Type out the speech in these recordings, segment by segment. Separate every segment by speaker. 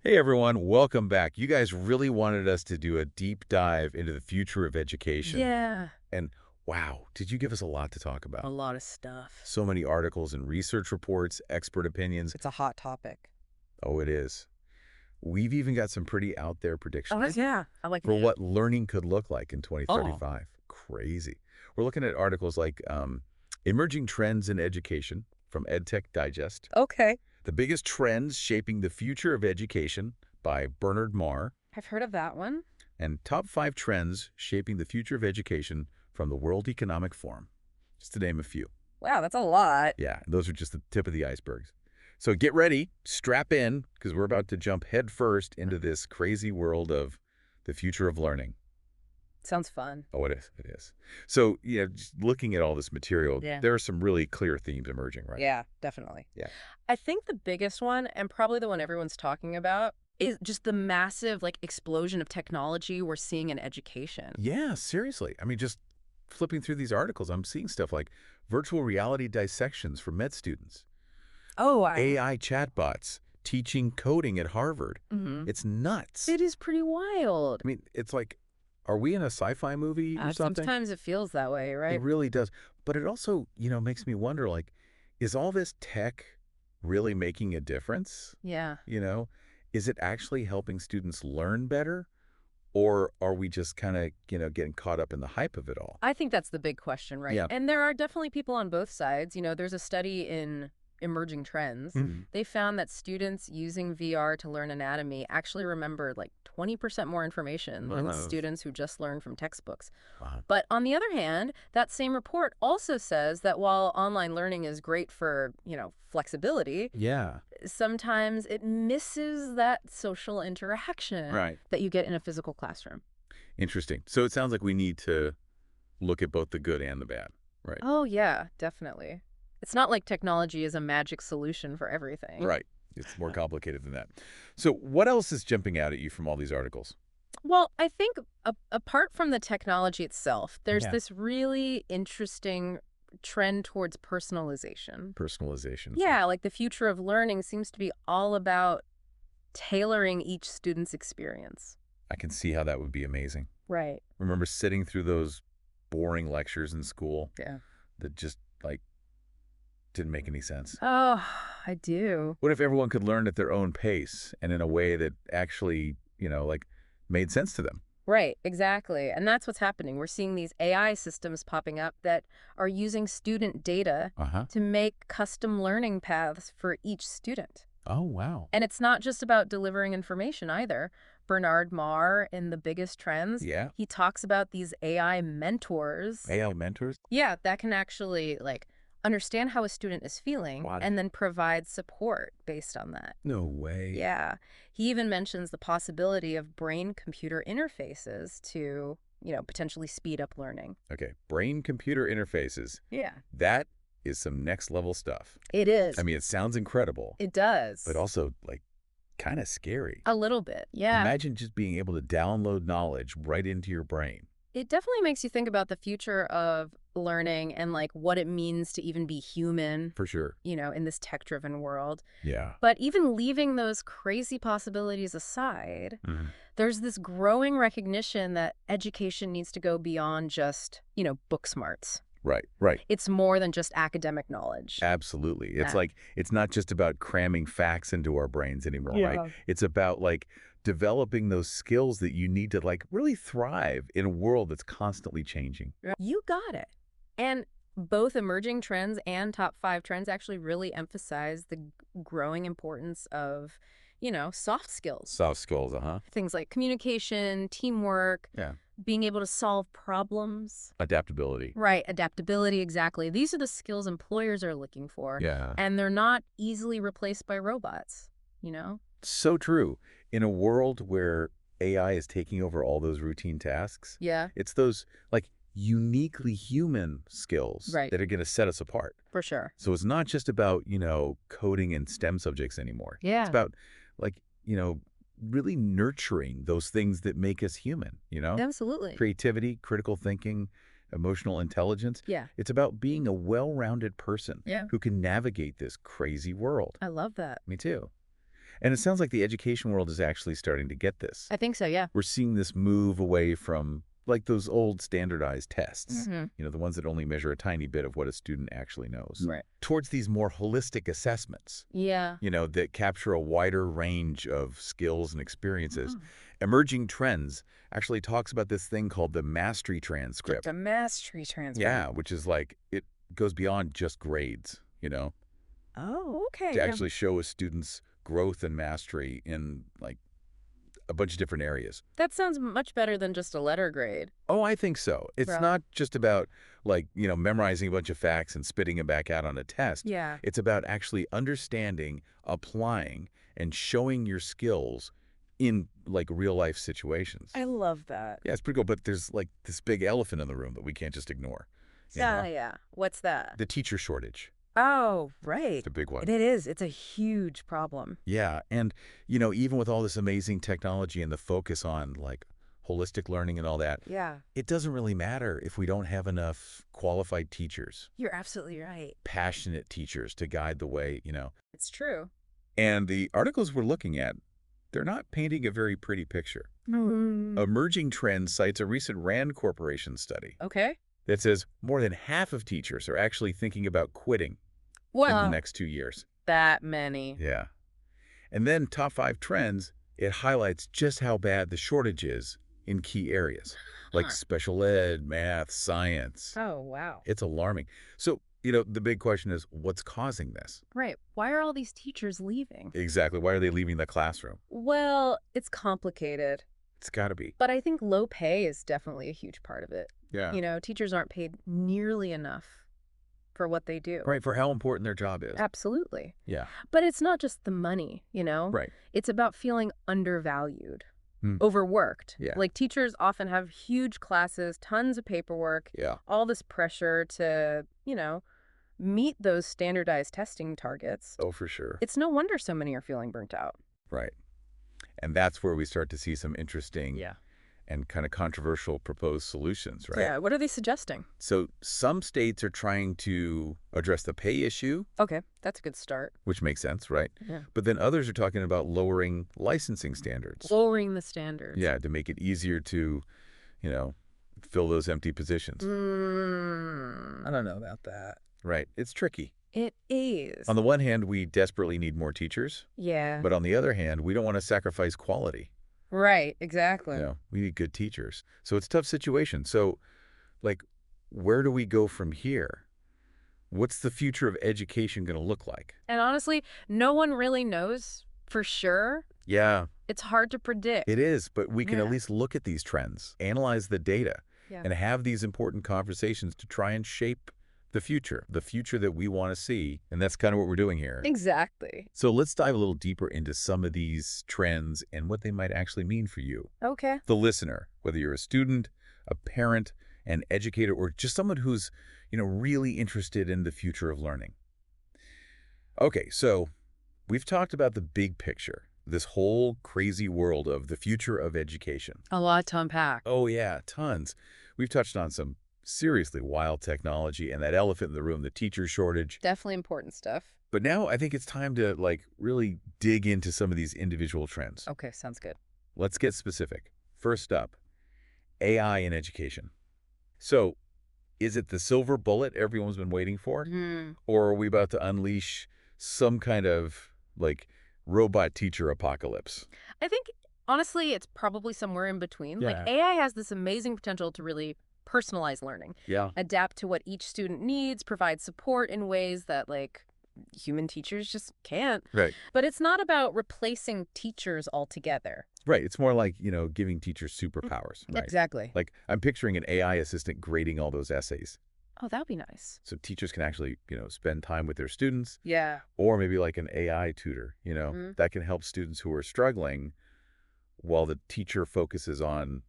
Speaker 1: Hey everyone, welcome back. You guys really wanted us to do a deep dive into the future of education.
Speaker 2: Yeah,
Speaker 1: And wow, did you give us a lot to talk
Speaker 2: a
Speaker 1: about?
Speaker 2: lot of stuff.
Speaker 1: So many articles and research reports, expert opinions.
Speaker 2: It's a hot topic.
Speaker 1: Oh, it is. We've even got some pretty out there predictions
Speaker 2: Yeah. I like
Speaker 1: for
Speaker 2: that.
Speaker 1: what learning could look like in
Speaker 2: Oh,
Speaker 1: 2035. Crazy. We're looking at articles like Emerging Trends in Education from EdTech Digest,
Speaker 2: okay.
Speaker 1: The Biggest Trends Shaping the Future of Education by Bernard Marr,
Speaker 2: I've heard of that one.
Speaker 1: and Top 5 Trends Shaping the Future of Education from the World Economic Forum, just to name a few.
Speaker 2: Wow, that's a lot.
Speaker 1: Yeah, those are just the tip of the icebergs. So get ready, strap in, because we're about to jump headfirst into this crazy world of the future of learning.
Speaker 2: Sounds fun.
Speaker 1: Oh, it is. It is. So, just looking at all this material,
Speaker 2: Yeah.
Speaker 1: there are some really clear themes emerging, right?
Speaker 2: Yeah, definitely.
Speaker 1: Yeah.
Speaker 2: I think the biggest one, and probably the one everyone's talking about, is just the massive explosion of technology we're seeing in education.
Speaker 1: Yeah, seriously. I mean, just flipping through these articles, I'm seeing stuff like virtual reality dissections for med students,
Speaker 2: Oh,
Speaker 1: AI chatbots teaching coding at Harvard.
Speaker 2: Mhm.
Speaker 1: It's nuts.
Speaker 2: It is pretty wild.
Speaker 1: I mean, it's like, are we in a sci-fi movie or something?
Speaker 2: Sometimes it feels that way,
Speaker 1: It
Speaker 2: right?
Speaker 1: really does. But it also, makes me wonder, like, is all this tech really making a difference?
Speaker 2: Yeah.
Speaker 1: You know, is it actually helping students learn better? Or are we just kind of, getting caught up in the hype of it all?
Speaker 2: I think that's the big question, right?
Speaker 1: Yeah.
Speaker 2: And there are definitely people on both sides. There's a study in Emerging Trends.
Speaker 1: Mhm.
Speaker 2: They found that students using VR to learn anatomy actually remembered 20% more information than
Speaker 1: Wow.
Speaker 2: students who just learned from textbooks.
Speaker 1: Wow.
Speaker 2: But on the other hand, that same report also says that while online learning is great for, flexibility,
Speaker 1: Yeah.
Speaker 2: sometimes it misses that social interaction
Speaker 1: Right.
Speaker 2: that you get in a physical classroom.
Speaker 1: Interesting. So it sounds like we need to look at both the good and the bad, right?
Speaker 2: Oh, yeah, definitely. It's not like technology is a magic solution for everything.
Speaker 1: Right. It's more complicated than that. So what else is jumping out at you from all these articles?
Speaker 2: Well, I think apart from the technology itself, there's
Speaker 1: Yeah.
Speaker 2: this really interesting trend towards personalization.
Speaker 1: Personalization.
Speaker 2: Yeah, like the future of learning seems to be all about tailoring each student's experience.
Speaker 1: I can see how that would be amazing.
Speaker 2: Right.
Speaker 1: Remember sitting through those boring lectures in school
Speaker 2: Yeah.
Speaker 1: that just, didn't make any sense?
Speaker 2: Oh, I do.
Speaker 1: What if everyone could learn at their own pace and in a way that actually, made sense to them?
Speaker 2: Right, exactly. And that's what's happening. We're seeing these AI systems popping up that are using student data
Speaker 1: Uh-huh.
Speaker 2: to make custom learning paths for each student.
Speaker 1: Oh, wow.
Speaker 2: And it's not just about delivering information either. Bernard Marr in The Biggest Trends,
Speaker 1: Yeah.
Speaker 2: he talks about these AI mentors.
Speaker 1: AI mentors?
Speaker 2: Yeah, that can actually understand how a student is feeling
Speaker 1: What?
Speaker 2: and then provide support based on that.
Speaker 1: No way.
Speaker 2: Yeah. He even mentions the possibility of brain-computer interfaces to, potentially speed up learning.
Speaker 1: Okay. Brain-computer interfaces.
Speaker 2: Yeah.
Speaker 1: That is some next-level stuff.
Speaker 2: It is.
Speaker 1: I mean, it sounds incredible,
Speaker 2: It does.
Speaker 1: but also, kind of scary.
Speaker 2: A little bit. Yeah.
Speaker 1: Imagine just being able to download knowledge right into your brain.
Speaker 2: It definitely makes you think about the future of learning and what it means to even be human,
Speaker 1: For sure.
Speaker 2: in this tech-driven world.
Speaker 1: Yeah.
Speaker 2: But even leaving those crazy possibilities aside,
Speaker 1: Mhm.
Speaker 2: there's this growing recognition that education needs to go beyond just, book smarts.
Speaker 1: Right. Right.
Speaker 2: It's more than just academic knowledge.
Speaker 1: Absolutely. It's
Speaker 2: Yeah.
Speaker 1: it's not just about cramming facts into our brains anymore, right?
Speaker 2: Yeah.
Speaker 1: It's about developing those skills that you need to really thrive in a world that's constantly changing.
Speaker 2: You got it. And both Emerging Trends and Top 5 Trends actually really emphasize the growing importance of, soft skills.
Speaker 1: Soft skills,
Speaker 2: Things like communication, teamwork,
Speaker 1: Yeah.
Speaker 2: being able to solve problems.
Speaker 1: Adaptability.
Speaker 2: Right, adaptability, exactly. These are the skills employers are looking for.
Speaker 1: Yeah.
Speaker 2: And they're not easily replaced by robots,
Speaker 1: So true. In a world where AI is taking over all those routine tasks,
Speaker 2: Yeah,
Speaker 1: it's those uniquely human skills
Speaker 2: Right.
Speaker 1: that are going to set us apart.
Speaker 2: for sure.
Speaker 1: So it's not just about, coding and STEM subjects anymore.
Speaker 2: Yeah.
Speaker 1: It's about really nurturing those things that make us human,
Speaker 2: Absolutely.
Speaker 1: Creativity, critical thinking, emotional intelligence.
Speaker 2: Yeah,
Speaker 1: It's about being a well-rounded person
Speaker 2: Yeah.
Speaker 1: who can navigate this crazy world.
Speaker 2: I love that.
Speaker 1: Me too. And it sounds like the education world is actually starting to get this.
Speaker 2: I think so, yeah.
Speaker 1: We're seeing this move away from like those old standardized tests,
Speaker 2: Hmm.
Speaker 1: the ones that only measure a tiny bit of what a student actually knows,
Speaker 2: Right.
Speaker 1: towards these more holistic assessments,
Speaker 2: Yeah.
Speaker 1: that capture a wider range of skills and experiences.
Speaker 2: Oh.
Speaker 1: Emerging Trends actually talks about this thing called the mastery transcript.
Speaker 2: The mastery transcript.
Speaker 1: Yeah, which is like, it goes beyond just grades,
Speaker 2: Oh, okay.
Speaker 1: to
Speaker 2: Yeah.
Speaker 1: actually show a student's growth and mastery in like a bunch of different areas.
Speaker 2: That sounds much better than just a letter grade.
Speaker 1: Oh, I think so. It's
Speaker 2: Right.
Speaker 1: not just about like, memorizing a bunch of facts and spitting them back out on a test.
Speaker 2: Yeah.
Speaker 1: It's about actually understanding, applying, and showing your skills in like real life situations.
Speaker 2: I love that.
Speaker 1: Yeah, it's pretty cool. But there's like this big elephant in the room that we can't just ignore.
Speaker 2: Yeah, yeah. What's that?
Speaker 1: The teacher shortage.
Speaker 2: Oh, right.
Speaker 1: It's a big one.
Speaker 2: It is. It's a huge problem.
Speaker 1: Yeah. And, even with all this amazing technology and the focus on like holistic learning and all that,
Speaker 2: Yeah.
Speaker 1: it doesn't really matter if we don't have enough qualified teachers,
Speaker 2: You're absolutely right.
Speaker 1: passionate teachers to guide the way.
Speaker 2: It's true.
Speaker 1: And the articles we're looking at, they're not painting a very pretty picture. Emerging Trends cites a recent Rand Corporation study
Speaker 2: Okay.
Speaker 1: that says more than half of teachers are actually thinking about quitting in the
Speaker 2: Well,
Speaker 1: next 2 years.
Speaker 2: that many.
Speaker 1: Yeah. And then Top 5 Trends, it highlights just how bad the shortage is in key areas, like
Speaker 2: Huh.
Speaker 1: special ed, math, science.
Speaker 2: Oh, wow.
Speaker 1: It's alarming. So, the big question is, what's causing this?
Speaker 2: Right. Why are all these teachers leaving?
Speaker 1: Exactly. Why are they leaving the classroom?
Speaker 2: Well, it's complicated,
Speaker 1: It's got to be.
Speaker 2: but I think low pay is definitely a huge part of it.
Speaker 1: Yeah.
Speaker 2: Teachers aren't paid nearly enough for what they do.
Speaker 1: Right, for how important their job is.
Speaker 2: Absolutely.
Speaker 1: Yeah.
Speaker 2: But it's not just the money,
Speaker 1: Right.
Speaker 2: It's about feeling undervalued,
Speaker 1: Hmm.
Speaker 2: overworked.
Speaker 1: Yeah.
Speaker 2: Like teachers often have huge classes, tons of paperwork,
Speaker 1: Yeah.
Speaker 2: all this pressure to, meet those standardized testing targets.
Speaker 1: Oh, for sure.
Speaker 2: It's no wonder so many are feeling burnt out.
Speaker 1: Right. And that's where we start to see some interesting
Speaker 2: Yeah.
Speaker 1: and kind of controversial proposed solutions, right?
Speaker 2: Yeah. What are they suggesting?
Speaker 1: So some states are trying to address the pay issue,
Speaker 2: Okay. That's a good start.
Speaker 1: which makes sense, right?
Speaker 2: Yeah.
Speaker 1: But then others are talking about lowering licensing standards.
Speaker 2: Lowering the standards.
Speaker 1: Yeah, to make it easier to, fill those empty positions.
Speaker 2: I don't know about that.
Speaker 1: Right. It's tricky.
Speaker 2: It is.
Speaker 1: On the one hand, we desperately need more teachers,
Speaker 2: Yeah.
Speaker 1: but on the other hand, we don't want to sacrifice quality.
Speaker 2: Right. Exactly.
Speaker 1: We need good teachers. So it's a tough situation. So, like, where do we go from here? What's the future of education going to look like?
Speaker 2: And honestly, no one really knows for sure.
Speaker 1: Yeah,
Speaker 2: It's hard to predict.
Speaker 1: it is, but we can
Speaker 2: Yeah.
Speaker 1: at least look at these trends, analyze the data,
Speaker 2: Yeah.
Speaker 1: and have these important conversations to try and shape the future that we want to see. And that's kind of what we're doing here.
Speaker 2: Exactly.
Speaker 1: So let's dive a little deeper into some of these trends and what they might actually mean for you,
Speaker 2: Okay.
Speaker 1: the listener, whether you're a student, a parent, an educator, or just someone who's, really interested in the future of learning. Okay, so we've talked about the big picture, this whole crazy world of the future of education.
Speaker 2: A lot to unpack.
Speaker 1: Oh yeah, tons. We've touched on some seriously wild technology and that elephant in the room, the teacher shortage.
Speaker 2: Definitely important stuff.
Speaker 1: But now I think it's time to really dig into some of these individual trends.
Speaker 2: Okay, sounds good.
Speaker 1: Let's get specific. First up, AI in education. So, is it the silver bullet everyone's been waiting for? Or are we about to unleash some kind of robot teacher apocalypse?
Speaker 2: I think, honestly, it's probably somewhere in between.
Speaker 1: Yeah.
Speaker 2: AI has this amazing potential to really personalize learning,
Speaker 1: Yeah.
Speaker 2: adapt to what each student needs, provide support in ways that, human teachers just can't.
Speaker 1: Right.
Speaker 2: But it's not about replacing teachers altogether.
Speaker 1: Right. It's more like, giving teachers superpowers. Right.
Speaker 2: Exactly.
Speaker 1: Like I'm picturing an AI assistant grading all those essays.
Speaker 2: Oh, that would be nice.
Speaker 1: So teachers can actually, spend time with their students,
Speaker 2: Yeah.
Speaker 1: or maybe like an AI tutor,
Speaker 2: Mhm.
Speaker 1: that can help students who are struggling while the teacher focuses on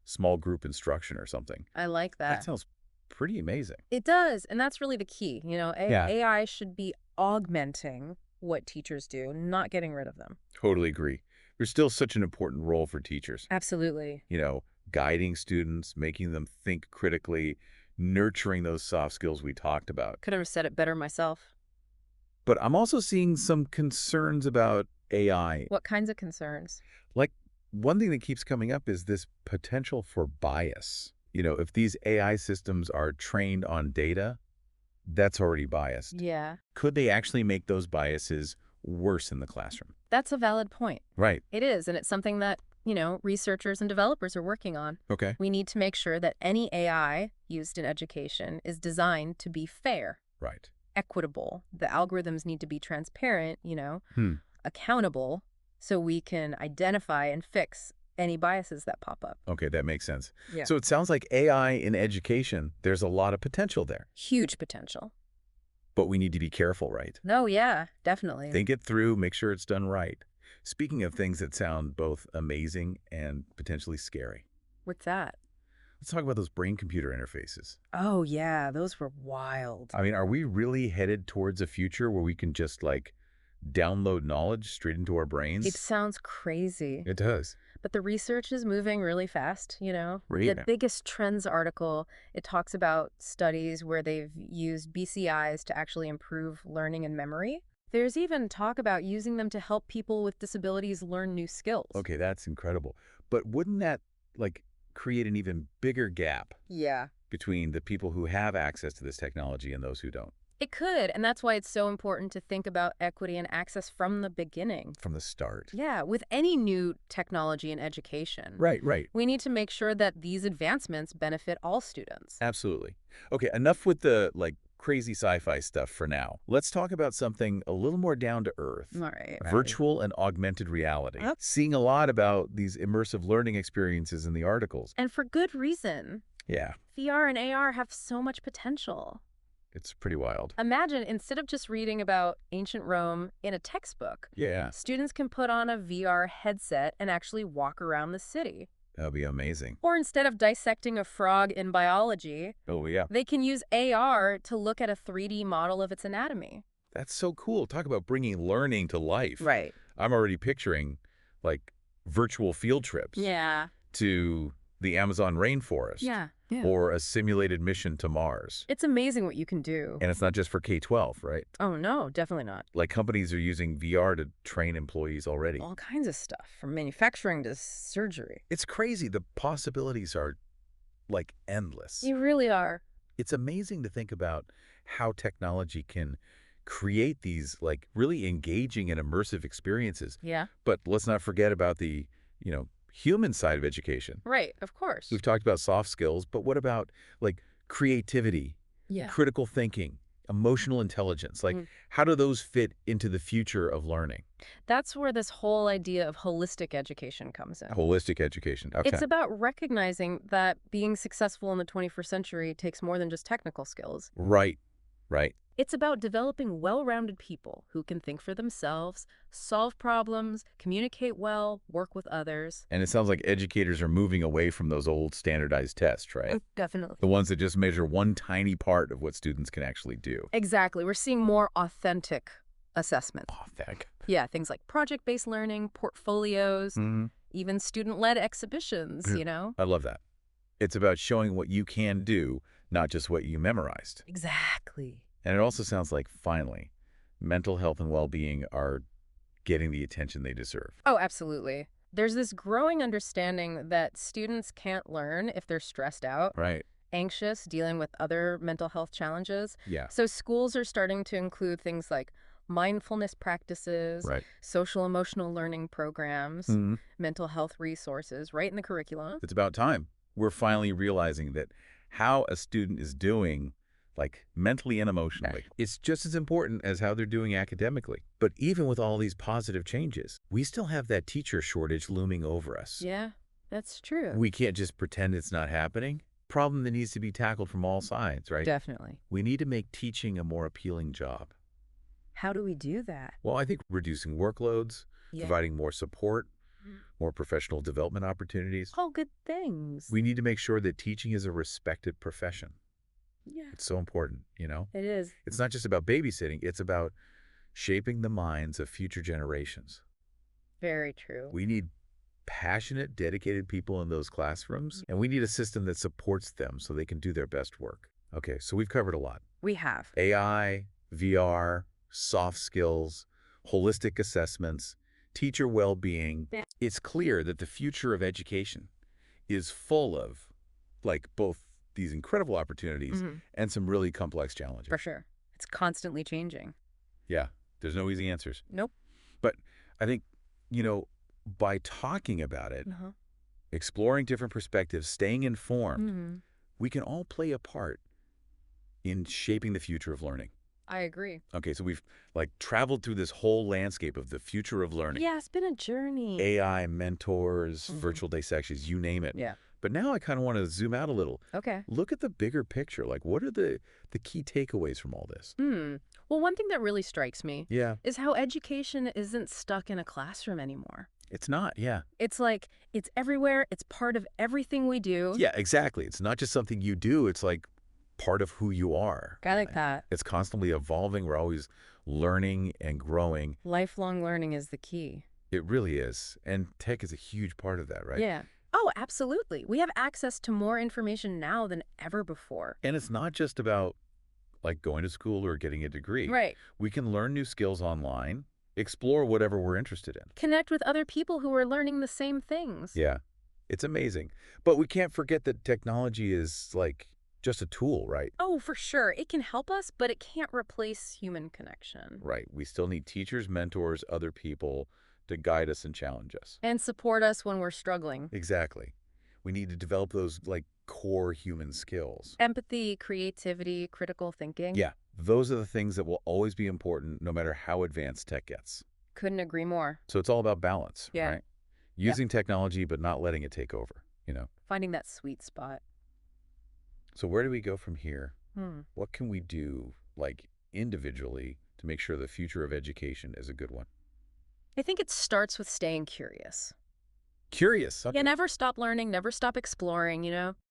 Speaker 1: small group instruction or something.
Speaker 2: I like
Speaker 1: That
Speaker 2: that.
Speaker 1: sounds pretty amazing.
Speaker 2: It does. And that's really the key.
Speaker 1: Yeah.
Speaker 2: AI should be augmenting what teachers do, not getting rid of them.
Speaker 1: Totally agree. There's still such an important role for teachers,
Speaker 2: Absolutely.
Speaker 1: guiding students, making them think critically, nurturing those soft skills we talked about.
Speaker 2: Could have said it better myself.
Speaker 1: But I'm also seeing some concerns about AI.
Speaker 2: What kinds of concerns?
Speaker 1: Like, one thing that keeps coming up is this potential for bias. If these AI systems are trained on data, that's already biased.
Speaker 2: Yeah,
Speaker 1: Could they actually make those biases worse in the classroom?
Speaker 2: that's a valid point.
Speaker 1: Right.
Speaker 2: It is, and it's something that, researchers and developers are working on.
Speaker 1: Okay.
Speaker 2: We need to make sure that any AI used in education is designed to be fair,
Speaker 1: Right.
Speaker 2: equitable. The algorithms need to be transparent,
Speaker 1: Hmm.
Speaker 2: accountable, so we can identify and fix any biases that pop up.
Speaker 1: Okay, that makes sense.
Speaker 2: Yeah.
Speaker 1: So it sounds like AI in education, there's a lot of potential there,
Speaker 2: Huge potential.
Speaker 1: but we need to be careful, right?
Speaker 2: No, yeah, definitely.
Speaker 1: Think it through, make sure it's done right. Speaking of things that sound both amazing and potentially scary,
Speaker 2: What's that?
Speaker 1: let's talk about those brain-computer interfaces.
Speaker 2: Oh, yeah, those were wild.
Speaker 1: I mean, are we really headed towards a future where we can just, download knowledge straight into our
Speaker 2: It
Speaker 1: brains?
Speaker 2: sounds crazy,
Speaker 1: It does.
Speaker 2: but the research is moving really fast, The
Speaker 1: Right.
Speaker 2: biggest trends article, it talks about studies where they've used BCIs to actually improve learning and memory. There's even talk about using them to help people with disabilities learn new skills.
Speaker 1: Okay, that's incredible. But wouldn't that, create an even bigger gap
Speaker 2: Yeah.
Speaker 1: between the people who have access to this technology and those who don't
Speaker 2: It could, and that's why it's so important to think about equity and access from the beginning.
Speaker 1: from the start?
Speaker 2: Yeah, with any new technology in education.
Speaker 1: Right, right.
Speaker 2: We need to make sure that these advancements benefit all students.
Speaker 1: Absolutely. Okay, enough with the, crazy sci-fi stuff for now. Let's talk about something a little more down to earth.
Speaker 2: All right.
Speaker 1: Virtual and augmented reality.
Speaker 2: Yep.
Speaker 1: Seeing a lot about these immersive learning experiences in the articles.
Speaker 2: And for good reason.
Speaker 1: Yeah,
Speaker 2: VR and AR have so much potential.
Speaker 1: it's pretty wild.
Speaker 2: Imagine, instead of just reading about ancient Rome in a textbook,
Speaker 1: Yeah,
Speaker 2: students can put on a VR headset and actually walk around the city.
Speaker 1: that'll be amazing.
Speaker 2: Or instead of dissecting a frog in biology,
Speaker 1: Oh, yeah.
Speaker 2: they can use AR to look at a 3D model of its anatomy.
Speaker 1: That's so cool. Talk about bringing learning to life.
Speaker 2: Right.
Speaker 1: I'm already picturing, virtual field trips
Speaker 2: Yeah.
Speaker 1: to the Amazon rainforest.
Speaker 2: Yeah.
Speaker 1: Or a simulated mission to Mars.
Speaker 2: It's amazing what you can do.
Speaker 1: And it's not just for K-12, right?
Speaker 2: Oh, no, definitely not.
Speaker 1: Companies are using VR to train employees already.
Speaker 2: All kinds of stuff, from manufacturing to surgery.
Speaker 1: It's crazy. The possibilities are, endless.
Speaker 2: You really are.
Speaker 1: It's amazing to think about how technology can create these, really engaging and immersive experiences.
Speaker 2: Yeah.
Speaker 1: But let's not forget about the, human side of education.
Speaker 2: Right, of course.
Speaker 1: We've talked about soft skills, but what about, creativity,
Speaker 2: Yeah.
Speaker 1: critical thinking, emotional intelligence? How do those fit into the future of learning?
Speaker 2: That's where this whole idea of holistic education comes in.
Speaker 1: Holistic education. Okay.
Speaker 2: It's about recognizing that being successful in the 21st century takes more than just technical skills.
Speaker 1: Right. Right.
Speaker 2: It's about developing well-rounded people who can think for themselves, solve problems, communicate well, work with others.
Speaker 1: And it sounds like educators are moving away from those old standardized tests, right?
Speaker 2: Definitely.
Speaker 1: The ones that just measure one tiny part of what students can actually do.
Speaker 2: Exactly. We're seeing more authentic assessment.
Speaker 1: Authentic.
Speaker 2: Yeah, things like project-based learning, portfolios, even student-led exhibitions,
Speaker 1: I love that. It's about showing what you can do, not just what you memorized.
Speaker 2: Exactly.
Speaker 1: And it also sounds like, finally, mental health and well-being are getting the attention they deserve.
Speaker 2: Oh, absolutely. There's this growing understanding that students can't learn if they're stressed out,
Speaker 1: Right.
Speaker 2: anxious, dealing with other mental health challenges.
Speaker 1: Yeah.
Speaker 2: So schools are starting to include things like mindfulness practices,
Speaker 1: Right.
Speaker 2: social emotional learning programs,
Speaker 1: Mhm.
Speaker 2: mental health resources right in the curriculum.
Speaker 1: It's about time. We're finally realizing that how a student is doing, mentally and emotionally, it's just as important as how they're doing academically. But even with all these positive changes, we still have that teacher shortage looming over us.
Speaker 2: Yeah, that's true.
Speaker 1: We can't just pretend it's not happening. Problem that needs to be tackled from all sides, right?
Speaker 2: Definitely.
Speaker 1: We need to make teaching a more appealing job.
Speaker 2: How do we do that?
Speaker 1: Well, I think reducing workloads,
Speaker 2: Yeah.
Speaker 1: providing more support, more professional development opportunities.
Speaker 2: All good things.
Speaker 1: We need to make sure that teaching is a respected profession.
Speaker 2: Yeah,
Speaker 1: It's so important,
Speaker 2: it is.
Speaker 1: It's not just about babysitting. It's about shaping the minds of future generations.
Speaker 2: Very true.
Speaker 1: We need passionate, dedicated people in those classrooms, and we need a system that supports them so they can do their best work. Okay, so we've covered a lot.
Speaker 2: We have.
Speaker 1: AI, VR, soft skills, holistic assessments, teacher well-being.
Speaker 2: Yeah.
Speaker 1: It's clear that the future of education is full of, like, both these incredible opportunities
Speaker 2: Hmm.
Speaker 1: and some really complex challenges.
Speaker 2: For sure. It's constantly changing.
Speaker 1: Yeah, there's no easy answers.
Speaker 2: Nope.
Speaker 1: But I think, you know, by talking about it,
Speaker 2: Uh-huh.
Speaker 1: exploring different perspectives, staying informed,
Speaker 2: Hmm.
Speaker 1: we can all play a part in shaping the future of learning.
Speaker 2: I agree.
Speaker 1: Okay, so we've like traveled through this whole landscape of the future of learning.
Speaker 2: Yeah, it's been a journey.
Speaker 1: AI, mentors,
Speaker 2: Mhm.
Speaker 1: virtual dissections, you name it.
Speaker 2: Yeah.
Speaker 1: But now I kind of want to zoom out a little.
Speaker 2: Okay.
Speaker 1: Look at the bigger picture. Like, what are the key takeaways from all this?
Speaker 2: Well, one thing that really strikes me
Speaker 1: Yeah,
Speaker 2: is how education isn't stuck in a classroom anymore.
Speaker 1: it's not. Yeah.
Speaker 2: It's like it's everywhere. It's part of everything we do.
Speaker 1: Yeah, exactly. It's not just something you do. It's like part of who you are.
Speaker 2: I like that.
Speaker 1: It's constantly evolving. We're always learning and growing.
Speaker 2: Lifelong learning is the key.
Speaker 1: It really is. And tech is a huge part of that, right?
Speaker 2: Yeah. Oh, absolutely. We have access to more information now than ever before.
Speaker 1: And it's not just about like going to school or getting a degree.
Speaker 2: Right.
Speaker 1: We can learn new skills online, explore whatever we're interested in.
Speaker 2: Connect with other people who are learning the same things.
Speaker 1: Yeah, it's amazing. But we can't forget that technology is like just a tool, right?
Speaker 2: Oh, for sure. It can help us, but it can't replace human connection.
Speaker 1: Right. We still need teachers, mentors, other people to guide us and challenge us.
Speaker 2: And support us when we're struggling.
Speaker 1: Exactly. We need to develop those like core human skills.
Speaker 2: Empathy, creativity, critical thinking.
Speaker 1: Yeah, those are the things that will always be important no matter how advanced tech gets.
Speaker 2: Couldn't agree more.
Speaker 1: So it's all about balance,
Speaker 2: Yeah.
Speaker 1: right? Using technology but not letting it take over, you know?
Speaker 2: Finding that sweet spot.
Speaker 1: So where do we go from here?
Speaker 2: Hmm.
Speaker 1: What can we do, like, individually to make sure the future of education is a good one?
Speaker 2: I think it starts with staying curious.
Speaker 1: Curious. Okay.
Speaker 2: Yeah, never stop learning, never stop exploring.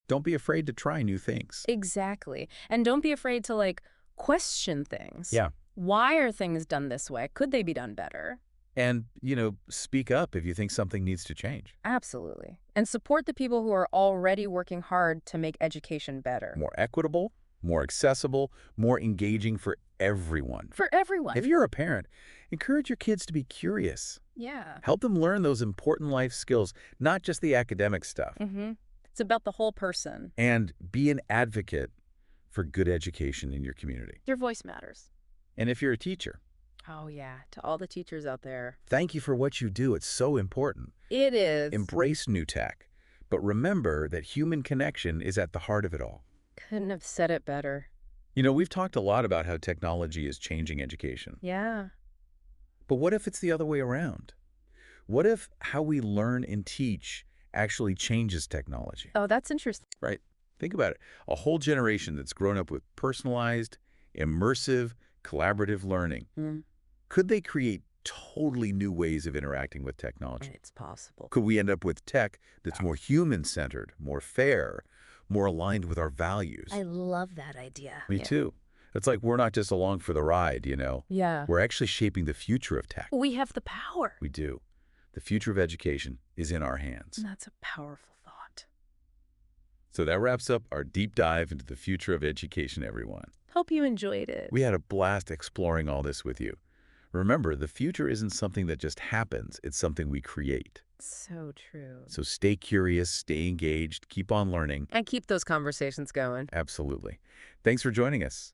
Speaker 1: Don't be afraid to try new things.
Speaker 2: Exactly. And don't be afraid to, question things.
Speaker 1: Yeah.
Speaker 2: Why are things done this way? Could they be done better?
Speaker 1: And, speak up if you think something needs to change.
Speaker 2: Absolutely. And support the people who are already working hard to make education better.
Speaker 1: More equitable, more accessible, more engaging for everyone.
Speaker 2: For everyone.
Speaker 1: If you're a parent, encourage your kids to be curious.
Speaker 2: Yeah.
Speaker 1: Help them learn those important life skills, not just the academic stuff.
Speaker 2: Mm-hmm. It's about the whole person.
Speaker 1: And be an advocate for good education in your community.
Speaker 2: Your voice matters.
Speaker 1: And if you're a teacher,
Speaker 2: Oh, yeah. To all the teachers out there.
Speaker 1: thank you for what you do. It's so important.
Speaker 2: It is.
Speaker 1: Embrace new tech. But remember that human connection is at the heart of it all.
Speaker 2: Couldn't have said it better.
Speaker 1: We've talked a lot about how technology is changing education.
Speaker 2: Yeah.
Speaker 1: But what if it's the other way around? What if how we learn and teach actually changes technology?
Speaker 2: Oh, that's interesting.
Speaker 1: Right? Think about it. A whole generation that's grown up with personalized, immersive, collaborative learning.
Speaker 2: Mm.
Speaker 1: Could they create totally new ways of interacting with technology?
Speaker 2: It's possible.
Speaker 1: Could we end up with tech that's more human-centered, more fair, more aligned with our values?
Speaker 2: I love that idea.
Speaker 1: Me too. It's like we're not just along for the ride,
Speaker 2: Yeah.
Speaker 1: We're actually shaping the future of tech.
Speaker 2: We have the power.
Speaker 1: We do. The future of education is in our hands.
Speaker 2: That's a powerful thought.
Speaker 1: So that wraps up our deep dive into the future of education, everyone.
Speaker 2: Hope you enjoyed it.
Speaker 1: We had a blast exploring all this with you. Remember, the future isn't something that just happens. It's something we create.
Speaker 2: So true.
Speaker 1: So stay curious, stay engaged, keep on learning.
Speaker 2: And keep those conversations going.
Speaker 1: Absolutely. Thanks for joining us.